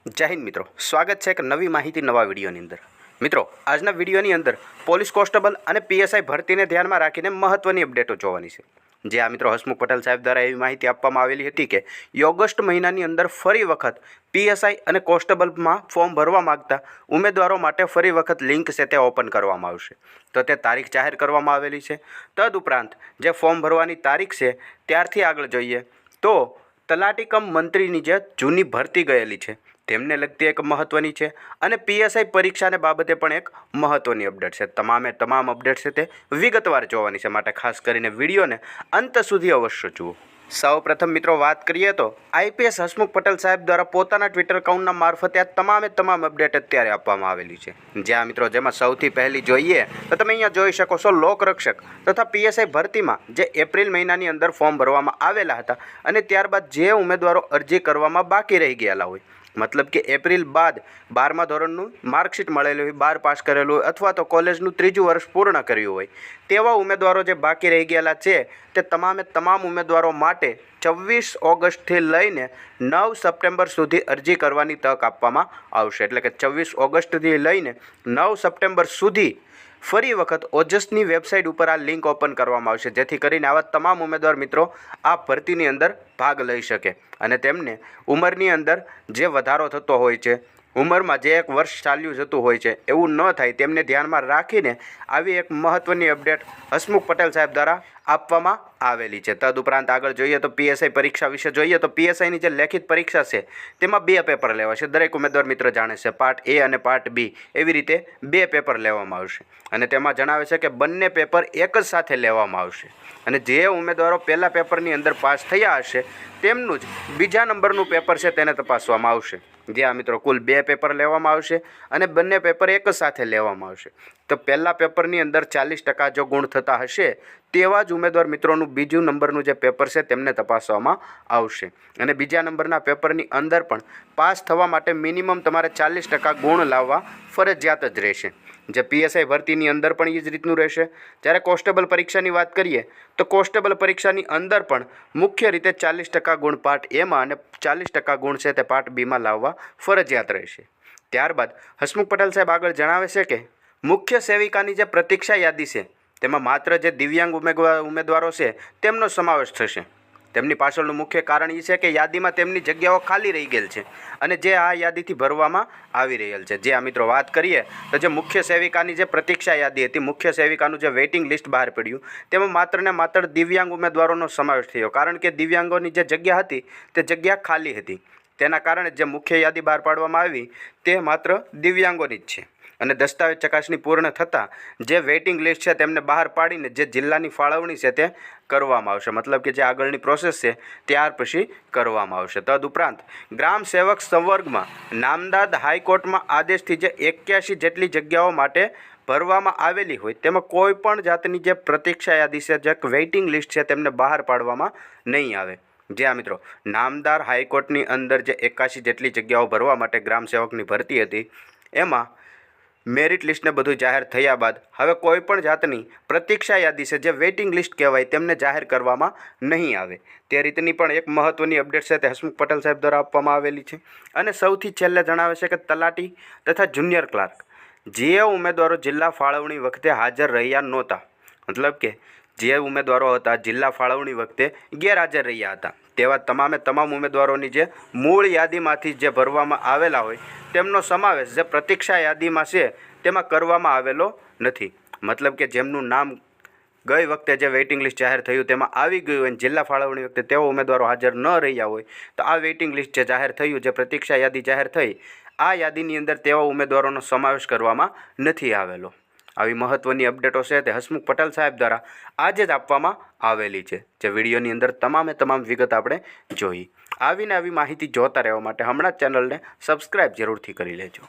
जय हिंद मित्रों, स्वागत है एक नवी माहिती नवा विडियोनी अंदर। मित्रों, आजना विडियोनी अंदर पोलीस कोन्स्टेबल और पीएसआई भर्ती ने ध्यान में राखीने महत्वनी अपडेटो जोवानी छे। जे आ मित्रों हसमुख पटेल साहेब द्वारा एवी माहिती आपवामां आवेली हती के ऑगस्ट महीनानी अंदर फरी वखत पीएसआई और कोन्स्टेबल में फॉर्म भरवा मांगता उम्मीदवारों माटे फरी वखत लिंक से ते ओपन करवामां आवशे। तो ते तारीख जाहेर करवामां आवेली छे। तदुपरांत जे फॉर्म भरवानी तारीख छे त्यारथी आगळ जोईए तो तलाटी कम मंत्रीनी जे जूनी भरती गयेली छे तेमने लगती एक महत्वनी है और पीएसआई परीक्षा ने बाबते पण एक महत्वनी अपडेट है। तमामे तमाम अपडेट है ते विगतवार जोवानी छे, माटे खास करीने विडियो ने अंत सुधी अवश्य जुओ। सौ प्रथम मित्रों बात करिए तो आईपीएस हसमुख पटेल साहेब द्वारा पोताना ट्विटर अकाउंटना मार्फते आ तमामे तमाम अपडेट अत्यारे आपवामां आवेली छे। ज्यां मित्रों जेमां सौथी पहली जोईए तो तमे अहींया जोई शको छो लोकरक्षक तथा पीएसआई भर्तीमां जे एप्रिल महीनानी अंदर फॉर्म भरवामां आवेला हता अने त्यारबाद जे उम्मीदवारो अरजी करवामां बाकी रही गयेला होय, मतलब कि एप्रिल बाद 12मा धोरणનું मार्कशीट મળેલી હોય, 12 पास करेલું હોય अथवा तो कॉलेजનું ત્રીજું વર્ષ પૂર્ણ કર્યું હોય તેવા ઉમેદવારો જે બાકી રહી ગયેલા છે તે તમામે તમામ ઉમેદવારો માટે 24 ઓગસ્ટથી લઈને 9 સપ્ટેમ્બર સુધી અરજી કરવાની તક આપવામાં આવશે। એટલે કે 24 ઓગસ્ટથી લઈને 9 સપ્ટેમ્બર સુધી फरी वखत ओजसनी वेबसाइट पर आ लिंक ओपन करवामां आवशे, जेथी करीने आवा तमाम उम्मीदवार मित्रों आ भर्तीनी अंदर भाग लई शके अने तेमने उमरनी अंदर जे वधारो थतो होय छे, उमरमां जे एक वर्ष चाल्युं जतुं होय छे एवुं न थाय तेमने ध्यानमां राखीने आवी एक महत्वनी अपडेट हसमुख पटेल साहेब द्वारा आपवामां आवेली छे। तदुपरांत आगळ जोईए तो पीएसआई परीक्षा विषे जोईए तो पीएसआईनी जे लेखित परीक्षा छे तेमां 2 पेपर लेवाशे। दरेक उम्मीदवार मित्र जाणे छे पार्ट ए अने पार्ट बी एवी रीते 2 पेपर लेवामां आवशे अने तेमां जणावे छे के बंने पेपर एक ज साथे लेवामां आवशे अने जे उम्मीदवारो पहेला पेपरनी अंदर पास थया हशे तेमनुं ज बीजा नंबरनुं पेपर छे तेने तपासवामां आवशे। ज्यां मित्रों कुल 2 पेपर लेवामां आवशे अने बंने पेपर एक ज साथे लेवामां आवशे। तो पहला पेपरनी अंदर 40% जो गुण थता हशे तेवा ज उम्मीदवार मित्रों बीजू नंबरનું જે પેપર છે તેમને તપાસવામાં આવશે અને બીજા નંબરના પેપરની અંદર પણ પાસ થવા માટે મિનિમમ તમારે 40% ગુણ લાવવા ફરજિયાત જ રહેશે। જે પીએસઆઈ ભરતીની અંદર પણ એ જ રીતનું રહેશે। જ્યારે કોન્સ્ટેબલ પરીક્ષાની વાત કરીએ તો કોન્સ્ટેબલ પરીક્ષાની અંદર પણ મુખ્ય રીતે 40% ગુણ પાર્ટ એમાં અને 40% ગુણ છે તે પાર્ટ બીમાં લાવવા ફરજિયાત રહેશે। ત્યારબાદ હસમુખ પટેલ સાહેબ આગળ જણાવે છે કે મુખ્ય સેવિકાની જે પ્રતીક્ષા યાદી છે તેમાં માત્ર જે દિવ્યાંગ ઉમેદવારો છે તેમનો સમાવેશ થશે। તેમની પાછળનું મુખ્ય કારણ એ છે કે યાદીમાં તેમની જગ્યાઓ ખાલી રહી ગયેલ છે અને જે આ યાદીથી ભરવામાં આવી રહેલ છે। જે આ મિત્રો વાત કરીએ તો જે મુખ્ય સેવિકાની જે પ્રતીક્ષા યાદી હતી, મુખ્ય સેવિકાનું જે વેઇટિંગ લિસ્ટ બહાર પડ્યું તેમાં માત્ર ને માત્ર દિવ્યાંગ ઉમેદવારોનો સમાવેશ થયો, કારણ કે દિવ્યાંગોની જે જગ્યા હતી તે જગ્યા ખાલી હતી। તેના કારણે જે મુખ્ય યાદી બહાર પાડવામાં આવી તે માત્ર દિવ્યાંગોની જ છે અને દસ્તાવેજ ચકાસણી પૂર્ણ થતાં જે વેઇટિંગ લિસ્ટ છે તેમને બહાર પાડીને જે જિલ્લાની ફાળવણી છે તે કરવામાં આવશે, मतलब કે જે આગળની પ્રોસેસ છે ત્યાર પછી કરવામાં આવશે। તદુપરાંત ગ્રામ સેવક સંવર્ગમાં નામદાદ હાઈકોર્ટમાં આદેશથી જે 81 જેટલી જગ્યાઓ માટે ભરવામાં આવેલી હોય તેમાં કોઈ પણ જાતની જે પ્રતીક્ષા યાદી છે, જે વેઇટિંગ લિસ્ટ છે તેમને બહાર પાડવામાં નહીં આવે। જે આ મિત્રો નામદાર હાઈકોર્ટની અંદર જે 81 જેટલી જગ્યાઓ ભરવા માટે ગ્રામ સેવકની ભરતી હતી એમાં मेरिट लिस्ट ने बधु जाहिर थया बाद हवे कोईपण जातनी प्रतीक्षा यादी से जे वेटिंग लिस्ट कहेवाय तेमने जाहिर करवामां नहीं आवे। ते रीतनी पण एक महत्वनी अपडेट छे ते हसमुख पटेल साहेब द्वारा आपवामां आवेली छे। अने सौथी छेल्ले जणावे छे के तलाटी तथा जूनियर क्लार्क जे उम्मीदवारो जिल्ला फाळवणी वखते हाजर रह्या नहोता, मतलब के जे उम्मीदवारो हता जिल्ला फाळवणी वखते गैरहाजर रह्या हता तेवा तमामे तमाम उम्मीदवारोनी जे मूळ यादीमांथी जे भरवामां आवेला होय तेमनो समावेश जे प्रतीक्षा यादीमां छे तेमां करवामां आवेलो नथी। मतलब के जेमनुं नाम गई वखते जे वेटिंग लिस्ट जाहिर थयुं तेमां आवी गयुं होय, जिल्ला फाळवणी वखते तेवा उम्मीदवारो हाजर न रह्या होय तो आ वेटिंग लिस्ट जे जाहिर थयुं, जे प्रतीक्षा यादी जाहिर थई, आ यादीनी अंदर तेवा उम्मीदवारोनो समावेश करवामां नथी आवेलो। આવી મહત્વની અપડેટો છે તે હસમુખ પટેલ સાહેબ દ્વારા આજે જ આપવામાં આવેલી છે, જે વિડીયોની અંદર તમામે તમામ વિગત આપણે જોઈ। આવીને આવી માહિતી જોતા રહેવા માટે હમણાં જ ચેનલને સબસ્ક્રાઈબ જરૂરથી કરી લેજો।